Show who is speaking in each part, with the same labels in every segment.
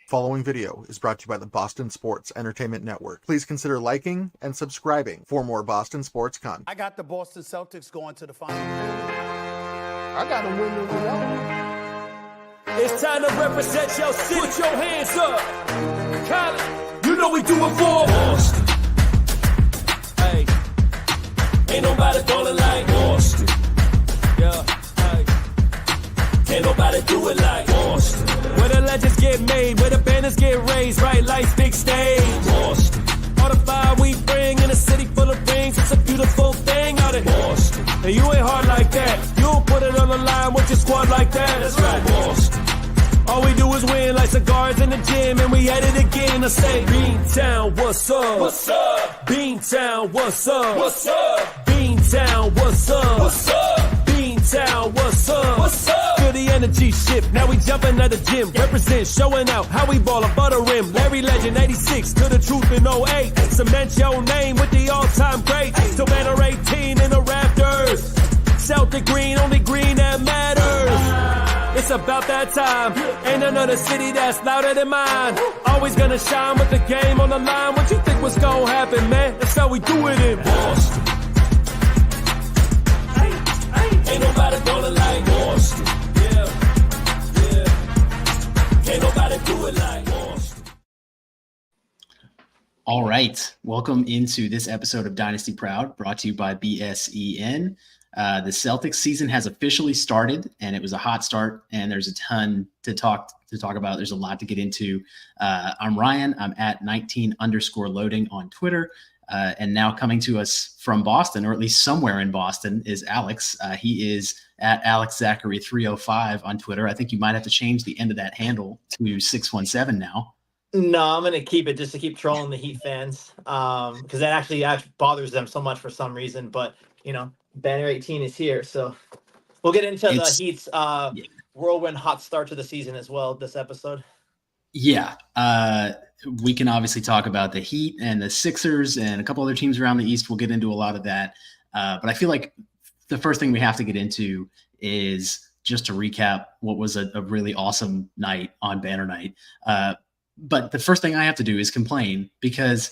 Speaker 1: Following video is brought to you by the Boston Sports Entertainment Network. Please consider liking and subscribing for more Boston sports content.
Speaker 2: I got the Boston Celtics going to the final.
Speaker 3: I got to win this one.
Speaker 4: It's time to represent your city. Put your hands up. Colin, you know we do it for Boston. Hey, ain't nobody falling like Boston. Yeah, hey, can't nobody do it like Boston. Where the legends get made, where the banners get raised, bright lights, big stage. Boston. All the fire we bring in a city full of rings, it's a beautiful thing out in Boston. And you ain't hard like that. You don't put it on the line with your squad like that. That's right, Boston. All we do is win like cigars in the gym, and we at it again. I say, Beantown, what's up? What's up? Beantown, what's up? What's up? Beantown, what's up? What's up? Beantown, what's up? What's up? Feel the energy shift, now we jumping at the gym. Represent, showing out how we ball above the rim. Larry Legend, 86, to the truth in 08. Cement your name with the all-time greats. Still banner 18 in the Raptors. Celtic green, only green that matters. It's about that time. Ain't another city that's louder than mine. Always gonna shine with the game on the line. What you think was gonna happen, man? That's how we do it in Boston. Ain't nobody gonna like Boston. Yeah. Ain't nobody do it like Boston.
Speaker 5: All right. Welcome into this episode of Dynasty Proud, brought to you by BSEN. The Celtics season has officially started, and it was a hot start, and there's a ton to talk about. There's a lot to get into. I'm Ryan. I'm at 19_loading on Twitter. And now coming to us from Boston, or at least somewhere in Boston, is Alex. He is at AlexZachary305 on Twitter. I think you might have to change the end of that handle to 617 now.
Speaker 6: No, I'm going to keep it just to keep trolling the Heat fans because that actually bothers them so much for some reason. But, you know, Banner 18 is here, so we'll get into the Heat's whirlwind hot start to the season as well this episode.
Speaker 5: Yeah, we can obviously talk about the Heat and the Sixers and a couple other teams around the East. We'll get into a lot of that. But I feel like the first thing we have to get into is just to recap what was a really awesome night on Banner Night. But the first thing I have to do is complain because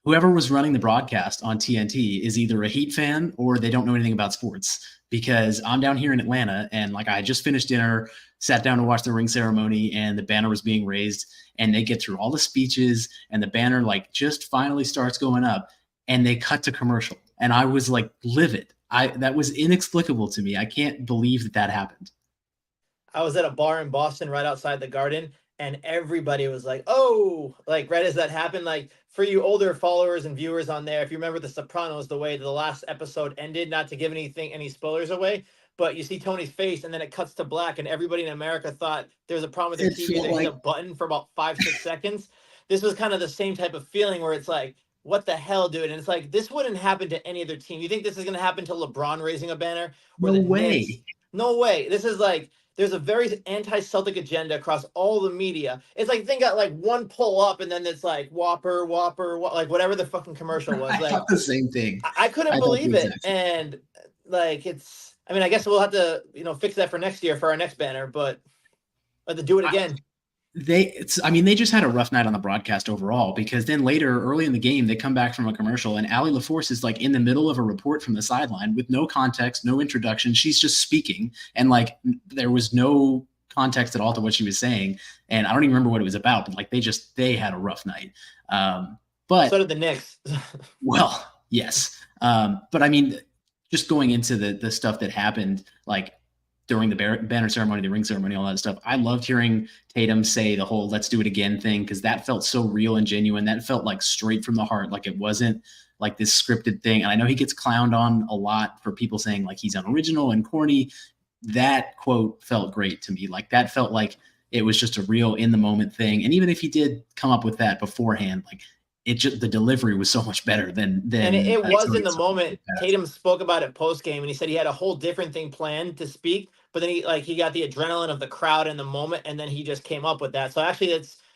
Speaker 5: whoever was running the broadcast on TNT is either a Heat fan or they don't know anything about sports, because I'm down here in Atlanta and like I just finished dinner, sat down to watch the ring ceremony, and the banner was being raised, and they get through all the speeches and the banner like just finally starts going up and they cut to commercial. And I was like livid. That was inexplicable to me. I can't believe that happened.
Speaker 6: I was at a bar in Boston right outside the Garden, and everybody was like, oh, like right as that happened, like for you older followers and viewers on there, if you remember The Sopranos, the way the last episode ended, not to give any spoilers away, but you see Tony's face and then it cuts to black and everybody in America thought there was a problem with their TV. They hit a button for about 5-6 seconds. This was kind of the same type of feeling where it's like, what the hell, dude? And it's like, this wouldn't happen to any other team. You think this is going to happen to LeBron raising a banner?
Speaker 5: No way.
Speaker 6: No way. This is like, there's a very anti-Celtic agenda across all the media. It's like they got like one pull up and then it's like Whopper, like whatever the fucking commercial was.
Speaker 5: I
Speaker 6: Like
Speaker 5: thought the same thing.
Speaker 6: I couldn't believe it. And like I mean, I guess we'll have to, fix that for next year for our next banner, but to do it again.
Speaker 5: They just had a rough night on the broadcast overall, because then later, early in the game, they come back from a commercial and Allie LaForce is like in the middle of a report from the sideline with no context, no introduction. She's just speaking, and like there was no context at all to what she was saying. And I don't even remember what it was about, but like they had a rough night. But
Speaker 6: so did the Knicks.
Speaker 5: Well, yes. But I mean, just going into the stuff that happened, like during the banner ceremony, the ring ceremony, all that stuff. I loved hearing Tatum say the whole "let's do it again" thing, because that felt so real and genuine. That felt like straight from the heart. Like it wasn't like this scripted thing. And I know he gets clowned on a lot for people saying like he's unoriginal and corny. That quote felt great to me. Like that felt like it was just a real in the moment thing. And even if he did come up with that beforehand, like the delivery was so much better than
Speaker 6: and it was in the moment. Tatum spoke about it post game, and he said he had a whole different thing planned to speak, but then he got the adrenaline of the crowd in the moment, and then he just came up with that. So actually,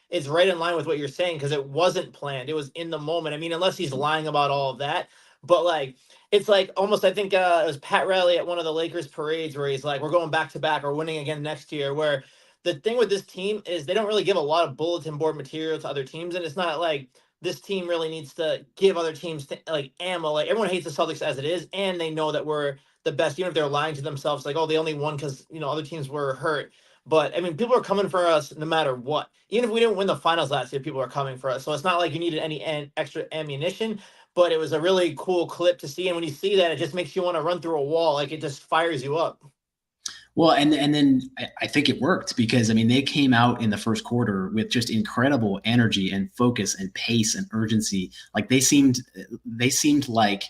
Speaker 6: it's right in line with what you're saying, because it wasn't planned; it was in the moment. I mean, unless he's lying about all of that, but like it's like almost, I think it was Pat Riley at one of the Lakers parades where he's like, "We're going back to back or winning again next year," where the thing with this team is they don't really give a lot of bulletin board material to other teams, and it's not like this team really needs to give other teams like ammo. Like everyone hates the Celtics as it is, and they know that we're the best, even if they're lying to themselves, like, oh, they only won because other teams were hurt. But I mean, people are coming for us no matter what. Even if we didn't win the finals last year, people are coming for us. So it's not like you needed any extra ammunition. But it was a really cool clip to see, and when you see that, it just makes you want to run through a wall. Like it just fires you up.
Speaker 5: Well, and then I think it worked because, I mean, they came out in the first quarter with just incredible energy and focus and pace and urgency. Like they seemed like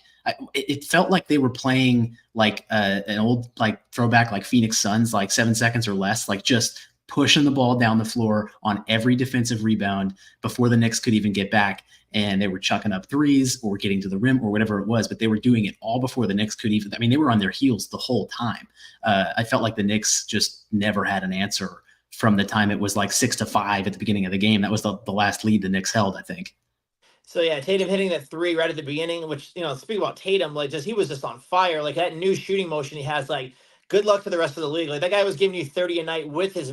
Speaker 5: it felt like they were playing like an old like throwback like Phoenix Suns, like 7 seconds or less, like just pushing the ball down the floor on every defensive rebound before the Knicks could even get back. And they were chucking up threes or getting to the rim or whatever it was, but they were doing it all before the Knicks could even, I mean, they were on their heels the whole time. I felt like the Knicks just never had an answer from the time it was like 6-5 at the beginning of the game. That was the last lead the Knicks held, I think.
Speaker 6: So yeah, Tatum hitting that three right at the beginning, which, speaking about Tatum, like he was just on fire. Like that new shooting motion he has, like good luck to the rest of the league. Like that guy was giving you 30 a night with his,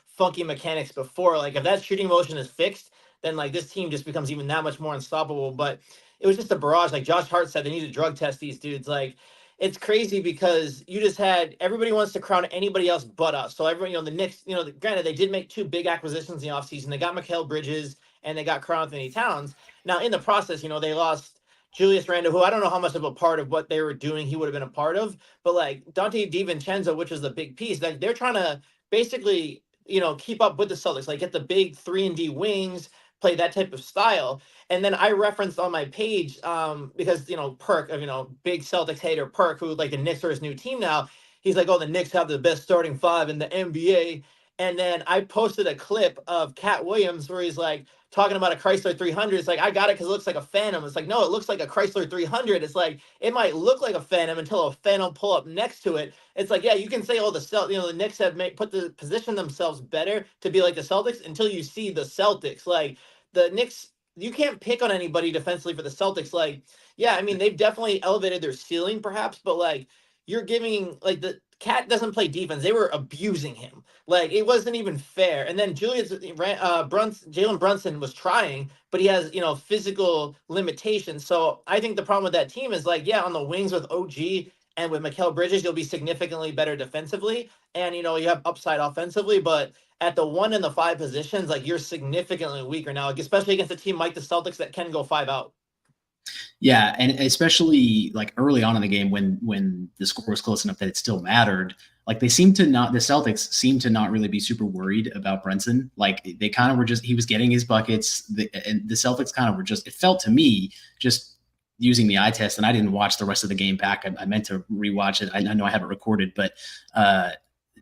Speaker 6: funky mechanics before. Like if that shooting motion is fixed, then like this team just becomes even that much more unstoppable. But it was just a barrage. Like Josh Hart said, they need to drug test these dudes. Like it's crazy because you just had everybody wants to crown anybody else but us. So everyone, the Knicks, granted they did make 2 big acquisitions in the offseason. They got Mikal Bridges and they got Karl-Anthony Towns. Now in the process, they lost Julius Randle, who I don't know how much of a part of what they were doing he would have been a part of, but like Dante DiVincenzo, which was the big piece, like they're trying to basically, keep up with the Celtics, like get the big 3-and-D wings, play that type of style. And then I referenced on my page, because, Perk, big Celtics hater Perk, who like the Knicks are his new team now. He's like, oh, the Knicks have the best starting 5 in the NBA. And then I posted a clip of Cat Williams where he's like talking about a Chrysler 300. It's like, I got it because it looks like a Phantom. It's like, no, it looks like a Chrysler 300. It's like, it might look like a Phantom until a Phantom pull up next to it. It's like, yeah, you can say, oh, the Knicks have positioned themselves better to be like the Celtics until you see the Celtics. Like the Knicks, you can't pick on anybody defensively for the Celtics. Like, yeah, I mean, they've definitely elevated their ceiling perhaps, but like you're giving like the Cat doesn't play defense. They were abusing him. Like it wasn't even fair. And then Jalen Brunson was trying, but he has, physical limitations. So I think the problem with that team is like, yeah, on the wings with OG and with Mikal Bridges, you'll be significantly better defensively. And, you have upside offensively, but at the 1 and the 5 positions, like you're significantly weaker now, like, especially against a team like the Celtics that can go 5 out.
Speaker 5: Yeah, and especially like early on in the game when the score was close enough that it still mattered. Like the Celtics seemed to not really be super worried about Brunson. Like they kind of were just, he was getting his buckets, and the Celtics kind of were just, it felt to me, just using the eye test, and I didn't watch the rest of the game back. I meant to rewatch it. I know I have it recorded, but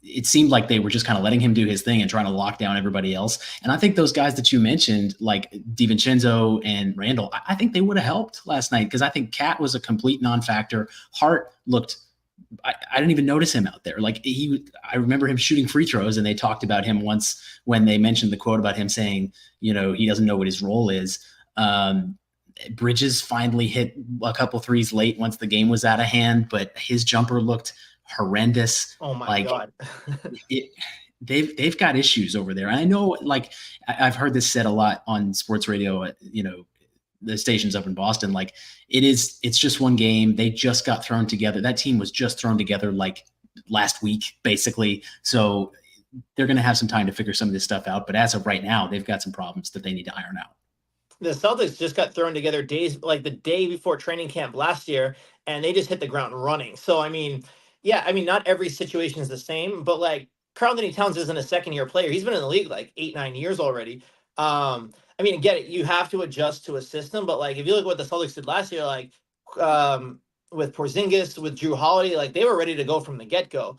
Speaker 5: it seemed like they were just kind of letting him do his thing and trying to lock down everybody else. And I think those guys that you mentioned, like DiVincenzo and Randall, I think they would have helped last night because I think Cat was a complete non-factor. Hart looked, I didn't even notice him out there. Like I remember him shooting free throws, and they talked about him once when they mentioned the quote about him saying, he doesn't know what his role is. Bridges finally hit a couple threes late once the game was out of hand, but his jumper looked horrendous.
Speaker 6: Oh my God.
Speaker 5: They've got issues over there. I know, like I've heard this said a lot on sports radio at, the stations up in Boston. Like it's just one game. They just got thrown together. That team was just thrown together like last week, basically. So they're going to have some time to figure some of this stuff out. But as of right now, they've got some problems that they need to iron out.
Speaker 6: The Celtics just got thrown together like the day before training camp last year, and they just hit the ground running. So, I mean, yeah, not every situation is the same, but like Karl-Anthony Towns isn't a 2nd-year player. He's been in the league like 8-9 years already. Get it. You have to adjust to a system, but like if you look at what the Celtics did last year, like with Porzingis, with Drew Holiday, like they were ready to go from the get-go.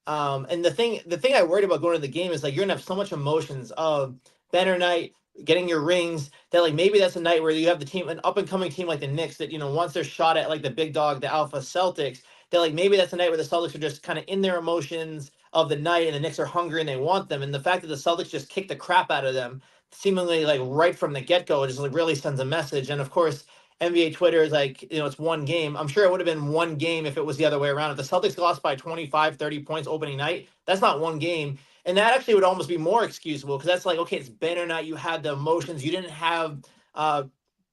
Speaker 6: And the thing I worried about going to the game is like you're gonna have so much emotions of banner night, getting your rings, that like maybe that's a night where you have the team, an up-and-coming team like the Knicks that, once they're shot at like the big dog, the alpha Celtics, that like maybe that's a night where the Celtics are just kind of in their emotions of the night and the Knicks are hungry and they want them. And the fact that the Celtics just kicked the crap out of them seemingly like right from the get-go, it just like really sends a message. And of course, NBA Twitter is like, it's one game. I'm sure it would have been one game if it was the other way around. If the Celtics lost by 25, 30 points opening night, that's not one game. And that actually would almost be more excusable because that's like, okay, it's banner night. You had the emotions. You didn't have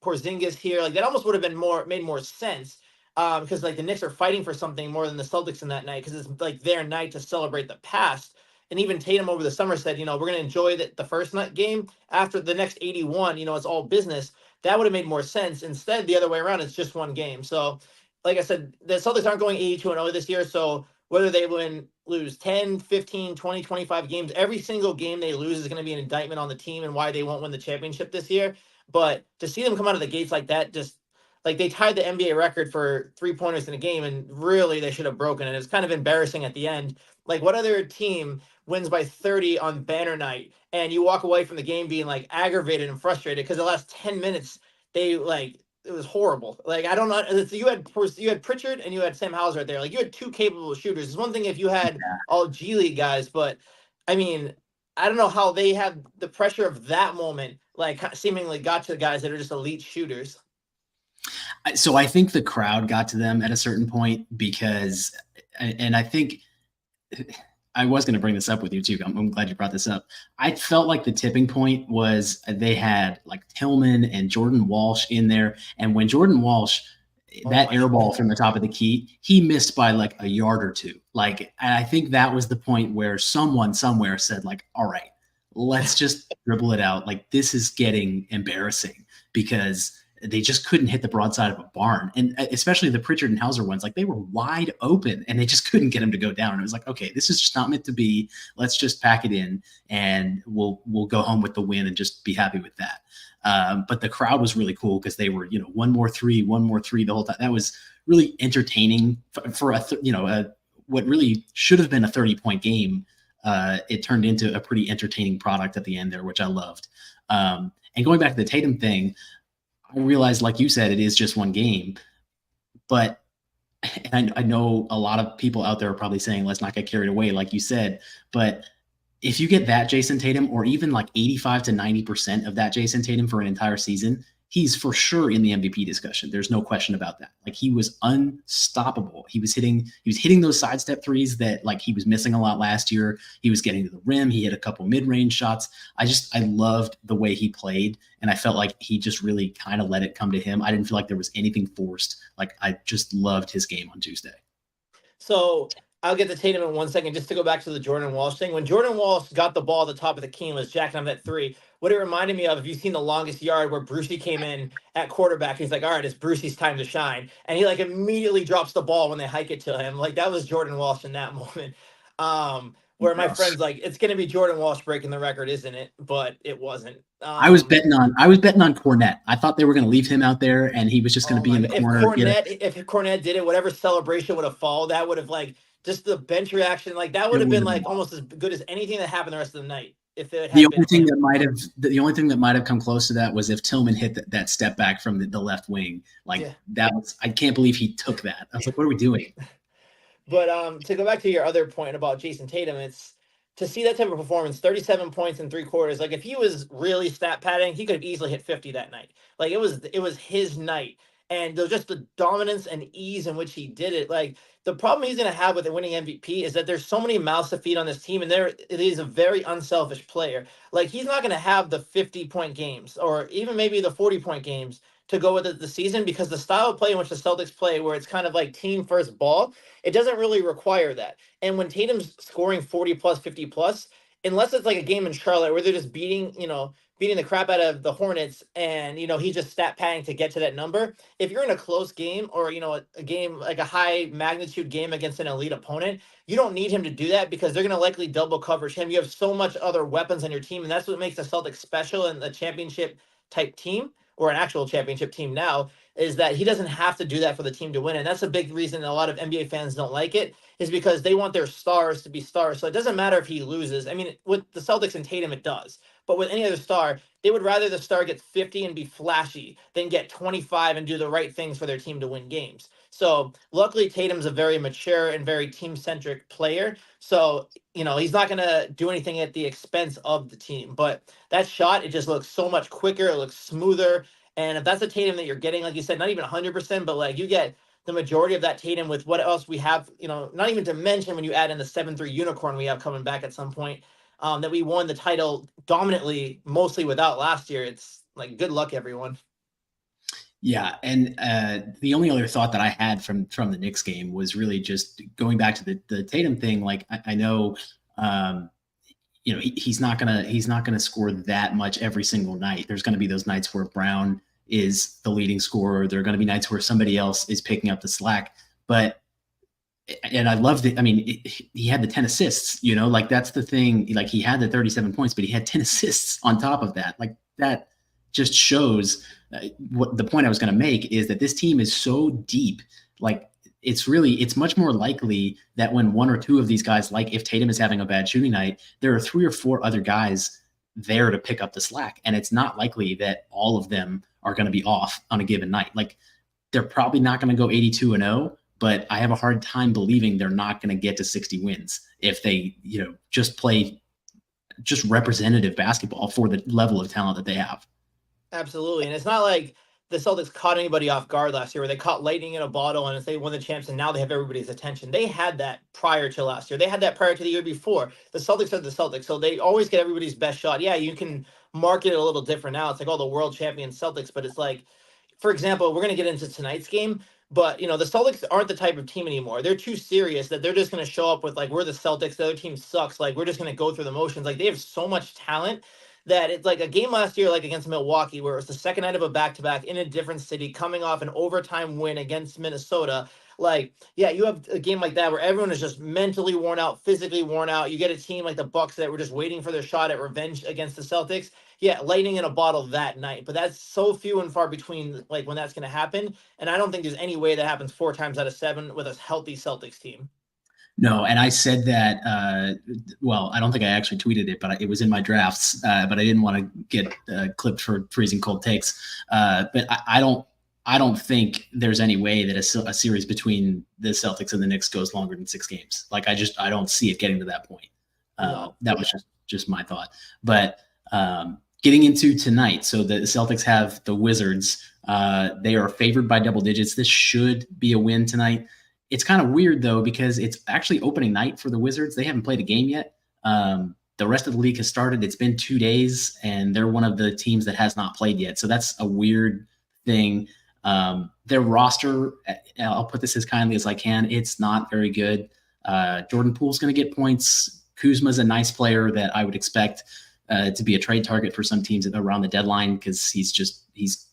Speaker 6: Porzingis here. Like that almost would have been made more sense because like the Knicks are fighting for something more than the Celtics in that night because it's like their night to celebrate the past. And even Tatum over the summer said, we're going to enjoy the first night game. After the next 81, it's all business. That would have made more sense. Instead, the other way around, it's just one game. So, like I said, the Celtics aren't going 82-0 this year. So whether they lose 10, 15, 20, 25 games, every single game they lose is going to be an indictment on the team and why they won't win the championship this year. But to see them come out of the gates like that, just like they tied the NBA record for 3-pointers in a game, and really they should have broken it. It was kind of embarrassing at the end. Like what other team wins by 30 on banner night and you walk away from the game being like aggravated and frustrated because the last 10 minutes it was horrible. Like I don't know. You had Pritchard and you had Sam Hauser there. Like you had two capable shooters. It's one thing if you had all G League guys, but I mean, I don't know how they have the pressure of that moment like seemingly got to the guys that are just elite shooters.
Speaker 5: So I think the crowd got to them at a certain point because, and I think I was going to bring this up with you too. I'm glad you brought this up. I felt like the tipping point was they had like Tillman and Jordan Walsh in there. And when Jordan Walsh, that air ball from the top of the key, he missed by like a yard or two. Like, and I think that was the point where someone somewhere said like, all right, let's just dribble it out. Like this is getting embarrassing because they just couldn't hit the broadside of a barn. And especially the Pritchard and Hauser ones, like they were wide open and they just couldn't get him to go down. And it was like, okay, this is just not meant to be. Let's just pack it in and we'll go home with the win and just be happy with that. But the crowd was really cool because they were, one more three the whole time. That was really entertaining for what really should have been a 30-point game. It turned into a pretty entertaining product at the end there, which I loved. And going back to the Tatum thing, I realized, like you said, it is just one game, but and I know a lot of people out there are probably saying, let's not get carried away, like you said, but if you get that Jason Tatum or even like 85 to 90% of that Jason Tatum for an entire season, he's for sure in the MVP discussion. There's no question about that. Like he was unstoppable. He was hitting those sidestep threes that like he was missing a lot last year. He was getting to the rim. He hit a couple mid-range shots. I loved the way he played. And I felt like he just really kind of let it come to him. I didn't feel like there was anything forced. Like I just loved his game on Tuesday.
Speaker 6: So I'll get to Tatum in 1 second. Just to go back to the Jordan Walsh thing. When Jordan Walsh got the ball at the top of the key and was jacking up that three, what it reminded me of, if you've seen The Longest Yard where Brucey came in at quarterback, he's like, all right, it's Brucey's time to shine. And he like immediately drops the ball when they hike it to him. Like that was Jordan Walsh in that moment. Where my friend's like, it's going to be Jordan Walsh breaking the record, isn't it? But it wasn't.
Speaker 5: I was betting on Cornette. I thought they were going to leave him out there and he was just going to be in the corner.
Speaker 6: If Cornette did it, whatever celebration would have followed, that would have like just the bench reaction, like that would have been like almost as good as anything that happened the rest of the night. If it had
Speaker 5: the only thing that might have come close to that was if Tillman hit that step back from the left wing. That was, I can't believe he took that. I was like, what are we doing?
Speaker 6: But to go back to your other point about Jason Tatum, it's to see that type of performance, 37 points in 3 quarters. Like if he was really stat padding, he could have easily hit 50 that night. Like it was his night. And just the dominance and ease in which he did it. Like the problem he's going to have with the winning MVP is that there's so many mouths to feed on this team, and he's a very unselfish player. Like he's not going to have the 50-point games or even maybe the 40-point games to go with the season, because the style of play in which the Celtics play, where it's kind of like team first ball, it doesn't really require that. And when Tatum's scoring 40 plus, 50 plus, unless it's like a game in Charlotte where they're just beating the crap out of the Hornets and, he's just stat padding to get to that number. If you're in a close game or, a game like a high magnitude game against an elite opponent, you don't need him to do that because they're going to likely double coverage him. You have so much other weapons on your team. And that's what makes the Celtics special in the championship type team, or an actual championship team now, is that he doesn't have to do that for the team to win. And that's a big reason a lot of NBA fans don't like it, is because they want their stars to be stars. So it doesn't matter if he loses. I mean, with the Celtics and Tatum, it does. But with any other star, they would rather the star get 50 and be flashy than get 25 and do the right things for their team to win games. So luckily, Tatum's a very mature and very team-centric player. So, he's not going to do anything at the expense of the team. But that shot, it just looks so much quicker. It looks smoother. And if that's a Tatum that you're getting, like you said, not even 100%, but like you get the majority of that Tatum with what else we have, not even to mention when you add in the 7-3 unicorn we have coming back at some point. that we won the title dominantly, mostly without last year. It's like, good luck, everyone.
Speaker 5: Yeah, and the only other thought that I had from the Knicks game was really just going back to the Tatum thing. Like I know, he's not gonna score that much every single night. There's going to be those nights where Brown is the leading scorer. There are going to be nights where somebody else is picking up the slack. And I loved it. I mean, he had the 10 assists. Like that's the thing. Like he had the 37 points, but he had 10 assists on top of that. Like that just shows. What the point I was going to make is that this team is so deep. Like it's much more likely that when one or two of these guys, like if Tatum is having a bad shooting night, there are 3 or 4 other guys there to pick up the slack. And it's not likely that all of them are going to be off on a given night. Like they're probably not going to go 82-0, but I have a hard time believing they're not going to get to 60 wins if they, just play just representative basketball for the level of talent that they have.
Speaker 6: Absolutely. And it's not like the Celtics caught anybody off guard last year where they caught lightning in a bottle and they won the champs and now they have everybody's attention. They had that prior to last year. They had that prior to the year before. The Celtics are the Celtics, so they always get everybody's best shot. Yeah, you can market it a little different now. It's like, the world champion Celtics, but it's like, for example, we're going to get into tonight's game, but, the Celtics aren't the type of team anymore. They're too serious that they're just going to show up with, like, we're the Celtics, the other team sucks. Like, we're just going to go through the motions. Like, they have so much talent that it's like a game last year, like against Milwaukee, where it was the second night of a back-to-back in a different city, coming off an overtime win against Minnesota. Like, yeah, you have a game like that where everyone is just mentally worn out, physically worn out. You get a team like the Bucks that were just waiting for their shot at revenge against the Celtics. Yeah, lightning in a bottle that night. But that's so few and far between, like, when that's going to happen. And I don't think there's any way that happens 4 times out of 7 with a healthy Celtics team.
Speaker 5: No, and I said that, I don't think I actually tweeted it, but it was in my drafts, but I didn't want to get clipped for freezing cold takes. But I don't think there's any way that a series between the Celtics and the Knicks goes longer than 6 games. Like I don't see it getting to that point. That was just my thought. But getting into tonight, so the Celtics have the Wizards. They are favored by double digits. This should be a win tonight. It's kind of weird, though, because it's actually opening night for the Wizards. They haven't played a game yet. The rest of the league has started. It's been 2 days, and they're one of the teams that has not played yet. So that's a weird thing. Their roster, I'll put this as kindly as I can, it's not very good. Jordan Poole's going to get points. Kuzma's a nice player that I would expect to be a trade target for some teams around the deadline because he's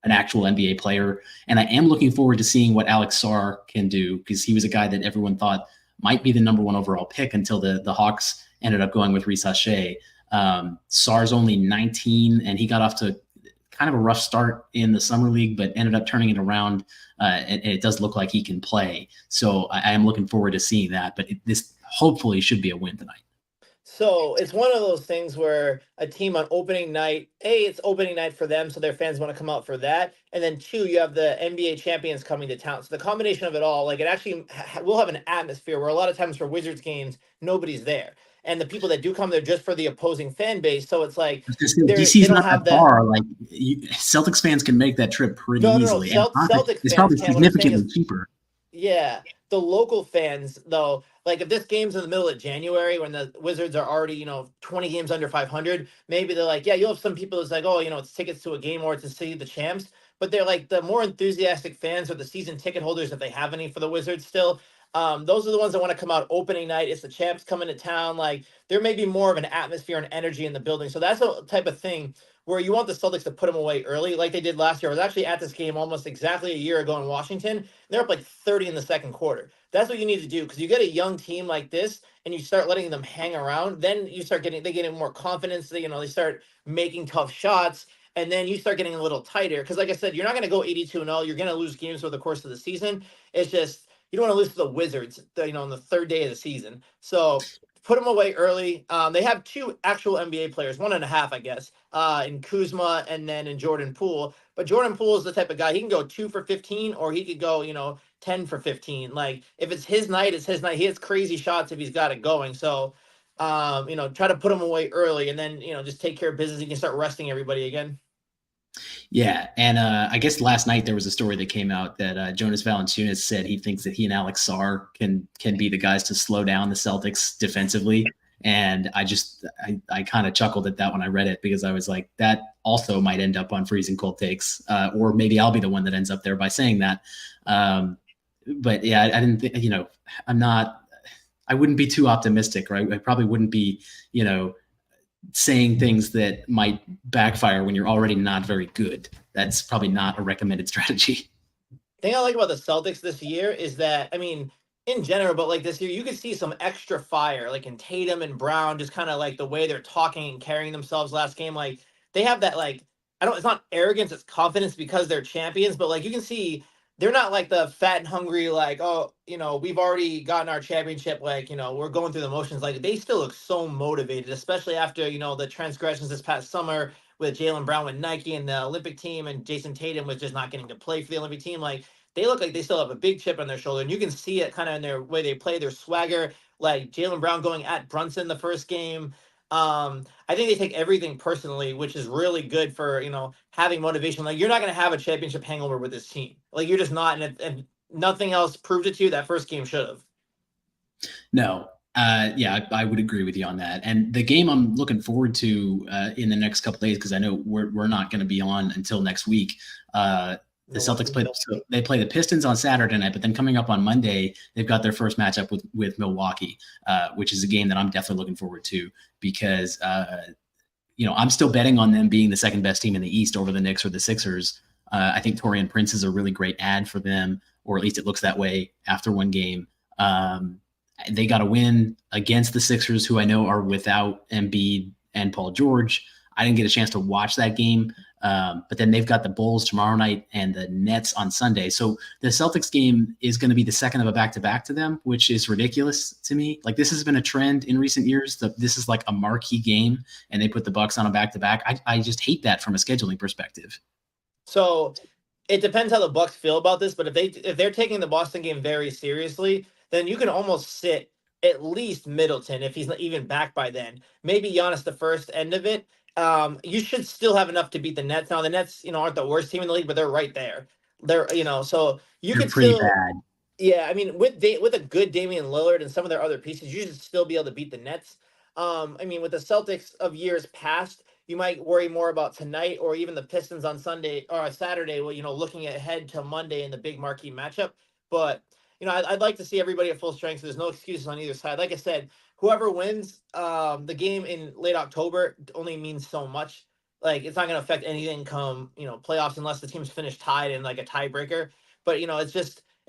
Speaker 5: an actual NBA player. And I am looking forward to seeing what Alex Sarr can do because he was a guy that everyone thought might be the number 1 overall pick until the Hawks ended up going with Reece Shea. Sarr's only 19 and he got off to kind of a rough start in the summer league, but ended up turning it around. And it does look like he can play. So I am looking forward to seeing that, but this hopefully should be a win tonight.
Speaker 6: So it's one of those things where a team on opening night, it's opening night for them, so their fans want to come out for that. And then 2, you have the NBA champions coming to town. So the combination of it all, like it actually will have an atmosphere where a lot of times for Wizards games, nobody's there. And the people that do come there just for the opposing fan base. So it's like
Speaker 5: DC's not that far. Like Celtics fans can make that trip pretty easily. It's probably significantly cheaper.
Speaker 6: Yeah. The local fans, though, like if this game's in the middle of January when the Wizards are already, 20 games under 500, maybe they're like, yeah, you'll have some people that's like, oh, it's tickets to a game or to see the champs. But they're like the more enthusiastic fans or the season ticket holders, if they have any for the Wizards still. Those are the ones that want to come out opening night. It's the champs coming to town. Like there may be more of an atmosphere and energy in the building. So that's a type of thing where you want the Celtics to put them away early like they did last year. I was actually at this game almost exactly a year ago in Washington. They're up like 30 in the second quarter. That's what you need to do because you get a young team like this and you start letting them hang around. Then you start they get more confidence. They start making tough shots. And then you start getting a little tighter. Because like I said, you're not going to go 82-0. You're going to lose games over the course of the season. It's just you don't want to lose to the Wizards, on the 3rd day of the season. So put them away early. They have 2 actual NBA players, 1.5, I guess, in Kuzma and then in Jordan Poole. But Jordan Poole is the type of guy, he can go 2 for 15 or he could go, 10 for 15. Like if it's his night, it's his night. He has crazy shots if he's got it going. So, try to put him away early and then, just take care of business. You can start resting everybody again.
Speaker 5: Yeah, and I guess last night there was a story that came out that Jonas Valanciunas said he thinks that he and Alex Sarr can be the guys to slow down the Celtics defensively. And I kind of chuckled at that when I read it, because I was like, that also might end up on Freezing Cold Takes, or maybe I'll be the one that ends up there by saying that. But yeah, I didn't think, I wouldn't be too optimistic, right? I probably wouldn't be, saying things that might backfire when you're already not very good. That's probably not a recommended strategy.
Speaker 6: The thing I like about the Celtics this year is that, I mean, in general, but like this year, you could see some extra fire, like in Tatum and Brown, just kind of like the way they're talking and carrying themselves last game. Like they have that, like, it's not arrogance, it's confidence because they're champions, but like you can see they're not like the fat and hungry, like, oh, we've already gotten our championship. Like, we're going through the motions. Like they still look so motivated, especially after, the transgressions this past summer with Jaylen Brown with Nike and the Olympic team, and Jason Tatum was just not getting to play for the Olympic team. Like they look like they still have a big chip on their shoulder, and you can see it kind of in their way they play, their swagger, like Jaylen Brown going at Brunson the first game. I think they take everything personally, which is really good for, having motivation. Like you're not going to have a championship hangover with this team. Like you're just not, and nothing else proved it to you. That first game should have.
Speaker 5: No. Yeah, I would agree with you on that. And the game I'm looking forward to in the next couple of days, because I know we're not going to be on until next week. The Celtics play the Pistons on Saturday night, but then coming up on Monday, they've got their first matchup with Milwaukee, which is a game that I'm definitely looking forward to, because I'm still betting on them being the second best team in the East over the Knicks or the Sixers. I think Taurean Prince is a really great ad for them, or at least it looks that way after one game. They got to win against the Sixers, who I know are without Embiid and Paul George. I didn't get a chance to watch that game. But then they've got the Bulls tomorrow night and the Nets on Sunday. So the Celtics game is going to be the second of a back-to-back to them, which is ridiculous to me. Like this has been a trend in recent years. This is like a marquee game, and they put the Bucks on a back-to-back. I just hate that from a scheduling perspective.
Speaker 6: So it depends how the Bucks feel about this, but if they're taking the Boston game very seriously, then you can almost sit at least Middleton if he's not even back by then. Maybe Giannis the first end of it. You should still have enough to beat the Nets. Now the Nets, aren't the worst team in the league, but they're right there. They're, so you
Speaker 5: They're
Speaker 6: could
Speaker 5: pretty
Speaker 6: still,
Speaker 5: bad.
Speaker 6: yeah. I mean, with a good Damian Lillard and some of their other pieces, you should still be able to beat the Nets. I mean, with the Celtics of years past, you might worry more about tonight or even the Pistons on Sunday or Saturday. Well, looking ahead to Monday in the big marquee matchup. But I'd like to see everybody at full strength. So there's no excuses on either side. Like I said, whoever wins the game in late October only means so much. Like it's not going to affect anything come, playoffs unless the teams finish tied in like a tiebreaker. But,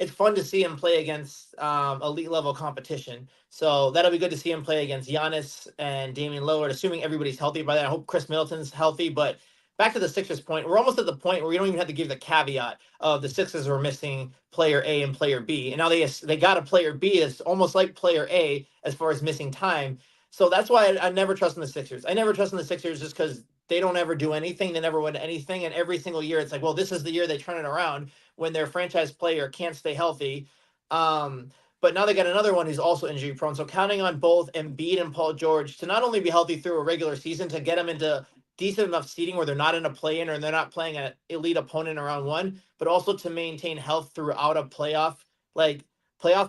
Speaker 6: it's fun to see him play against elite level competition. So that'll be good to see him play against Giannis and Damian Lillard, assuming everybody's healthy by then. I hope Chris Middleton's healthy, but back to the Sixers point, we're almost at the point where we don't even have to give the caveat of the Sixers were missing player A and player B. And now they got a player B. It's almost like player A as far as missing time. So that's why I never trust in the Sixers. I never trust in the Sixers just because they don't ever do anything. They never win anything. And every single year, it's like, well, this is the year they turn it around when their franchise player can't stay healthy. But now they got another one who's also injury prone. So counting on both Embiid and Paul George to not only be healthy through a regular season, to get them into decent enough seating where they're not in a play-in or they're not playing an elite opponent in round one, but also to maintain health throughout a playoff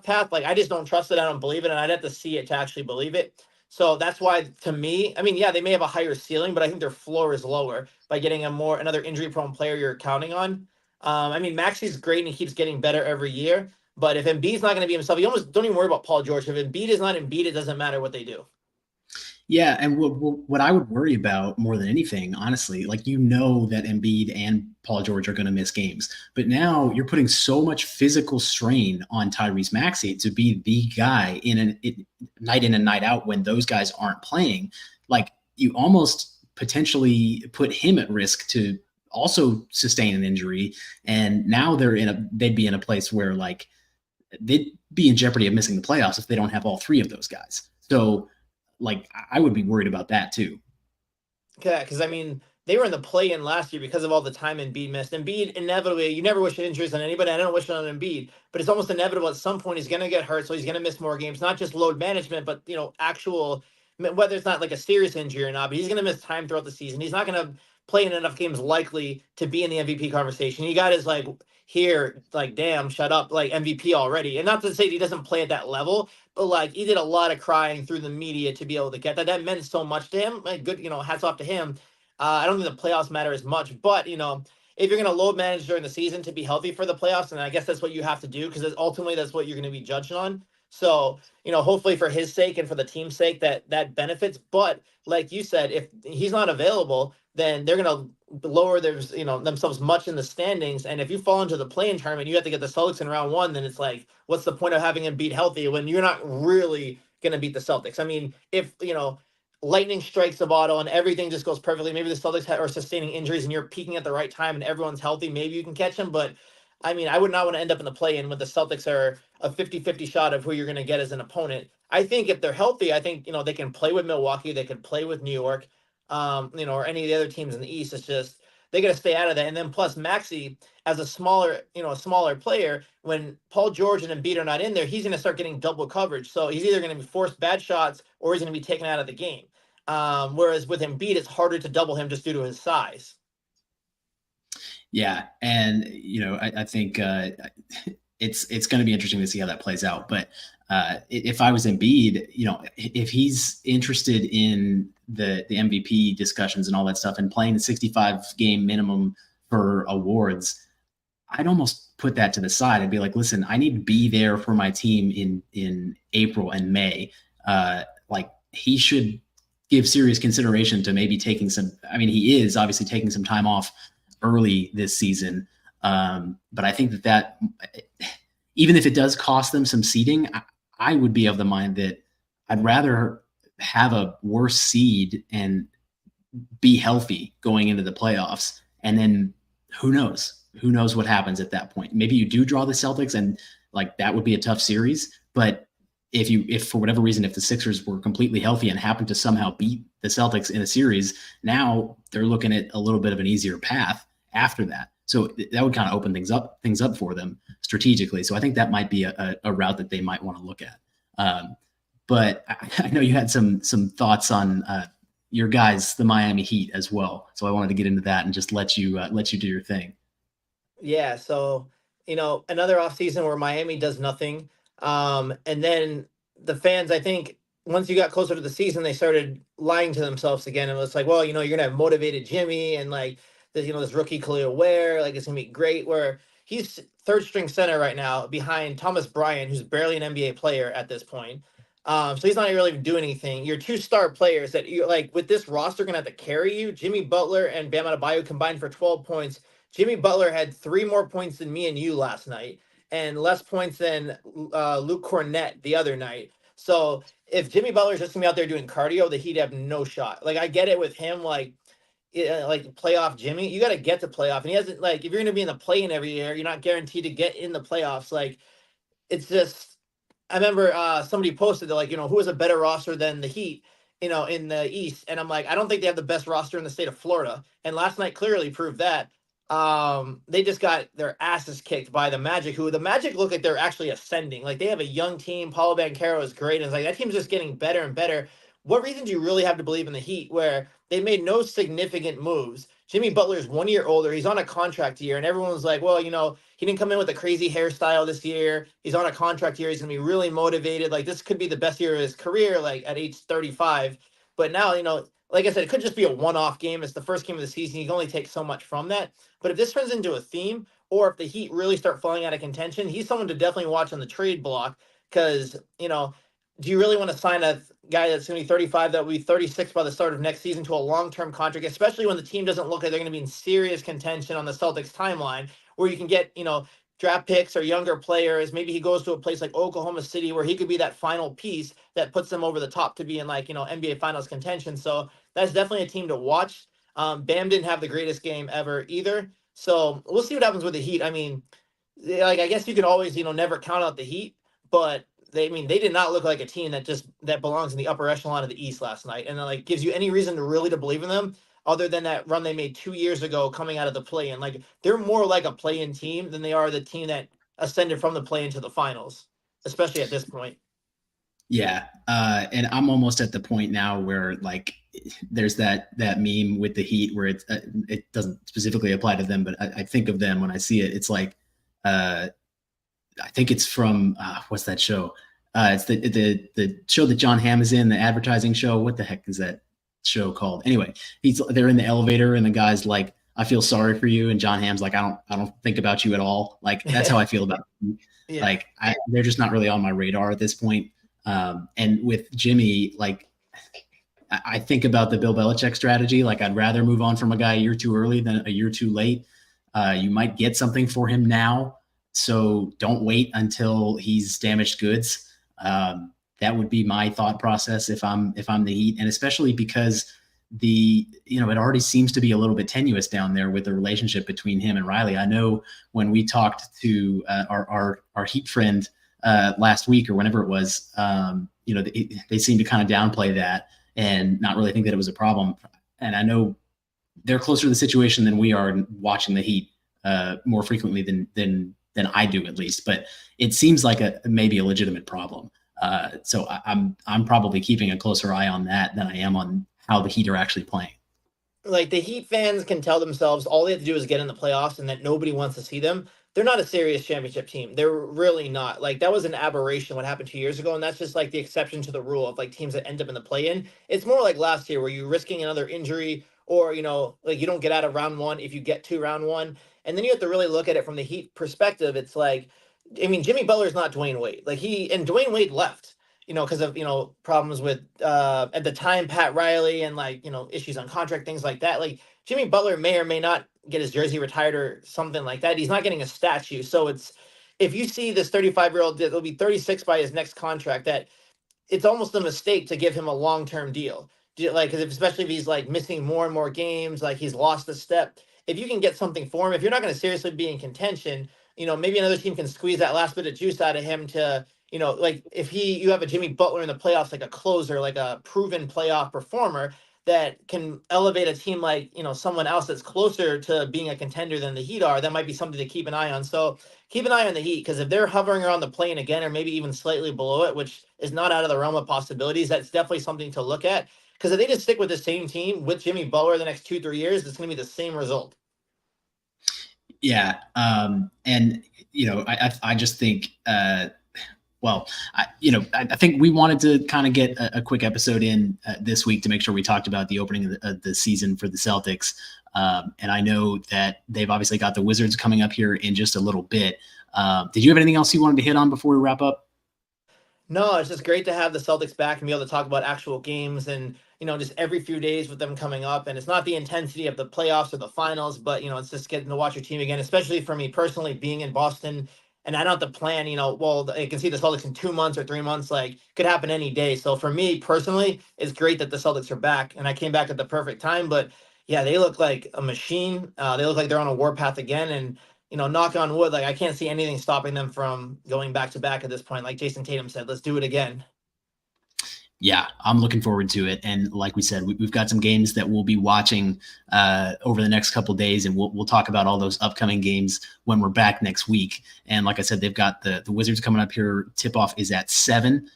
Speaker 6: path. Like I just don't trust it. I don't believe it. And I'd have to see it to actually believe it. So that's why, to me, I mean, yeah, they may have a higher ceiling, but I think their floor is lower by getting another injury-prone player you're counting on. I mean, Maxi's great and he keeps getting better every year. But if Embiid's not going to be himself, you almost don't even worry about Paul George. If Embiid is not Embiid, it doesn't matter what they do.
Speaker 5: Yeah, and what I would worry about more than anything, honestly, like that Embiid and Paul George are going to miss games, but now you're putting so much physical strain on Tyrese Maxey to be the guy night in and night out when those guys aren't playing. Like you almost potentially put him at risk to also sustain an injury, and now they'd be in a place where like they'd be in jeopardy of missing the playoffs if they don't have all three of those guys. So like I would be worried about that too.
Speaker 6: Yeah, because I mean, they were in the play-in last year because of all the time Embiid missed. Embiid, inevitably, you never wish injuries on anybody. I don't wish it on Embiid, but it's almost inevitable at some point he's going to get hurt, so he's going to miss more games. Not just load management, but actual, whether it's not like a serious injury or not, but he's going to miss time throughout the season. He's not going to play in enough games likely to be in the MVP conversation. He got his damn, shut up, like MVP already. And not to say he doesn't play at that level, But like he did a lot of crying through the media to be able to get that. That meant so much to him. Like good, hats off to him. I don't think the playoffs matter as much, but if you're going to load manage during the season to be healthy for the playoffs, and I guess that's what you have to do because ultimately that's what you're going to be judged on. So, hopefully for his sake and for the team's sake that benefits. But like you said, if he's not available, then they're going to lower themselves much in the standings. And if you fall into the play-in tournament, you have to get the Celtics in round one, then it's like, what's the point of having him beat healthy when you're not really going to beat the Celtics? I mean, if, lightning strikes the bottle and everything just goes perfectly, maybe the Celtics are sustaining injuries and you're peaking at the right time and everyone's healthy, maybe you can catch them. But I mean, I would not want to end up in the play-in when the Celtics are a 50-50 shot of who you're going to get as an opponent. I think if they're healthy, I think, they can play with Milwaukee. They can play with New York, or any of the other teams in the East. It's just, they got to stay out of that. And then plus Maxey as a smaller player, when Paul George and Embiid are not in there, he's going to start getting double coverage. So he's either going to be forced bad shots or he's going to be taken out of the game. Whereas with Embiid, it's harder to double him just due to his size.
Speaker 5: Yeah, and I think it's going to be interesting to see how that plays out. But if I was Embiid, if he's interested in the MVP discussions and all that stuff and playing the 65 game minimum for awards, I'd almost put that to the side. I'd be like, listen, I need to be there for my team in April and May. Like he should give serious consideration to maybe taking some. I mean, he is obviously taking some time off early this season. But I think that even if it does cost them some seeding, I would be of the mind that I'd rather have a worse seed and be healthy going into the playoffs. And then who knows what happens at that point. Maybe you do draw the Celtics and like that would be a tough series. But if for whatever reason, if the Sixers were completely healthy and happened to somehow beat the Celtics in a series, now they're looking at a little bit of an easier path after that. So that would kind of open things up for them strategically. So I think that might be a route that they might want to look at. But I know you had some thoughts on your guys, the Miami Heat as well. So I wanted to get into that and just let you do your thing.
Speaker 6: Yeah. So, another offseason where Miami does nothing. And then the fans, I think once you got closer to the season, they started lying to themselves again. It was like, well, you're going to have motivated Jimmy and like, this rookie Khalil Ware, like it's going to be great, where he's third string center right now behind Thomas Bryant, who's barely an NBA player at this point. So he's not really doing anything. Your two star players that you like with this roster going to have to carry you. Jimmy Butler and Bam Adebayo combined for 12 points. Jimmy Butler had 3 more points than me and you last night and less points than Luke Cornett the other night. So if Jimmy Butler's just going to be out there doing cardio, the Heat have no shot. Like I get it with him, like playoff Jimmy, you got to get to playoff. And he hasn't, like, if you're going to be in the play-in every year, you're not guaranteed to get in the playoffs. Like, it's just, I remember somebody posted that, like, who is a better roster than the Heat, in the East. And I'm like, I don't think they have the best roster in the state of Florida. And last night clearly proved that. They just got their asses kicked by the Magic, who the Magic look like they're actually ascending. Like, they have a young team. Paulo Banchero is great. And it's like, that team's just getting better and better. What reason do you really have to believe in the Heat where they made no significant moves? Jimmy Butler's 1 year older. He's on a contract year. And everyone was like, well, he didn't come in with a crazy hairstyle this year. He's on a contract year. He's going to be really motivated. Like, this could be the best year of his career, like, at age 35. But now, like I said, it could just be a one-off game. It's the first game of the season. You can only take so much from that. But if this turns into a theme, or if the Heat really start falling out of contention, he's someone to definitely watch on the trade block because, do you really want to sign a guy that's going to be 35, that will be 36 by the start of next season to a long-term contract, especially when the team doesn't look like they're going to be in serious contention on the Celtics timeline, where you can get, draft picks or younger players. Maybe he goes to a place like Oklahoma City where he could be that final piece that puts them over the top to be in NBA Finals contention. So that's definitely a team to watch. Bam didn't have the greatest game ever either. So we'll see what happens with the Heat. I mean, I guess you can always, never count out the Heat, but they did not look like a team that belongs in the upper echelon of the East last night. And like gives you any reason to really believe in them other than that run they made 2 years ago coming out of the play-in. Like they're more like a play-in team than they are the team that ascended from the play-in to the finals, especially at this point.
Speaker 5: Yeah. And I'm almost at the point now where like there's that meme with the Heat where it doesn't specifically apply to them, but I think of them when I see it. It's like, I think it's from what's that show? It's the show that John Hamm is in, the advertising show. What the heck is that show called? Anyway, they're in the elevator and the guy's like, I feel sorry for you. And John Hamm's like, I don't think about you at all. Like, that's how I feel about you. Yeah. Like they're just not really on my radar at this point. And with Jimmy, like, I think about the Bill Belichick strategy. Like, I'd rather move on from a guy a year too early than a year too late. You might get something for him now, so don't wait until he's damaged goods. That would be my thought process if I'm the Heat, and especially because it already seems to be a little bit tenuous down there with the relationship between him and Riley. I know when we talked to our Heat friend last week or whenever it was, they seemed to kind of downplay that and not really think that it was a problem. And I know they're closer to the situation than we are watching the Heat more frequently than I do, at least. But it seems like maybe a legitimate problem. So I'm probably keeping a closer eye on that than I am on how the Heat are actually playing.
Speaker 6: Like, the Heat fans can tell themselves all they have to do is get in the playoffs and that nobody wants to see them. They're not a serious championship team. They're really not. Like, that was an aberration what happened 2 years ago, and that's just like the exception to the rule of like teams that end up in the play-in. It's more like last year where you're risking another injury, or like you don't get out of round one if you get to round one. And then you have to really look at it from the Heat perspective. It's like, I mean, Jimmy Butler's not Dwayne Wade. Like, Dwayne Wade left, because of, problems with, at the time, Pat Riley and like, issues on contract, things like that. Like, Jimmy Butler may or may not get his jersey retired or something like that. He's not getting a statue. So if you see this 35-year-old, it'll be 36 by his next contract, that it's almost a mistake to give him a long-term deal. Like, especially if he's like missing more and more games, like he's lost a step. If you can get something for him, if you're not going to seriously be in contention, maybe another team can squeeze that last bit of juice out of him to, like if you have a Jimmy Butler in the playoffs, like a closer, like a proven playoff performer that can elevate a team like, someone else that's closer to being a contender than the Heat are, that might be something to keep an eye on. So keep an eye on the Heat, because if they're hovering around the play-in again, or maybe even slightly below it, which is not out of the realm of possibilities, that's definitely something to look at. Because if they just stick with the same team with Jimmy Butler the next 2-3 years, it's going to be the same result.
Speaker 5: Yeah. And, I just think, I think we wanted to kind of get a quick episode in this week to make sure we talked about the opening of the season for the Celtics. And I know that they've obviously got the Wizards coming up here in just a little bit. Did you have anything else you wanted to hit on before we wrap up?
Speaker 6: No, it's just great to have the Celtics back and be able to talk about actual games and, just every few days with them coming up. And it's not the intensity of the playoffs or the finals, but, it's just getting to watch your team again, especially for me personally, being in Boston. And I don't have to plan, I can see the Celtics in 2 months or 3 months, like could happen any day. So for me personally, it's great that the Celtics are back, and I came back at the perfect time. But yeah, they look like a machine. They look like they're on a warpath again. And, knock on wood, like I can't see anything stopping them from going back to back at this point. Like Jason Tatum said, let's do it again.
Speaker 5: Yeah, I'm looking forward to it. And like we said, we've got some games that we'll be watching over the next couple of days, and we'll talk about all those upcoming games when we're back next week. And like I said, they've got the Wizards coming up here. Tip-off is at 7.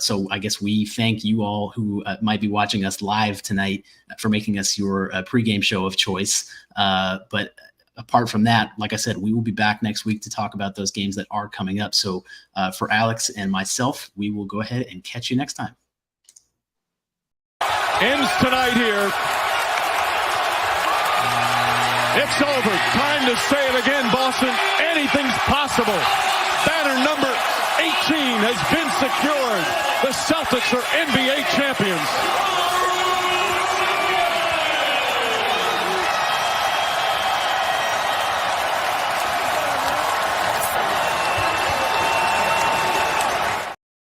Speaker 5: So I guess we thank you all who might be watching us live tonight for making us your pregame show of choice. But apart from that, like I said, we will be back next week to talk about those games that are coming up. So for Alex and myself, we will go ahead and catch you next time.
Speaker 7: Ends tonight here. It's over. Time to say it again, Boston. Anything's possible. Banner number 18 has been secured. The Celtics are NBA champions.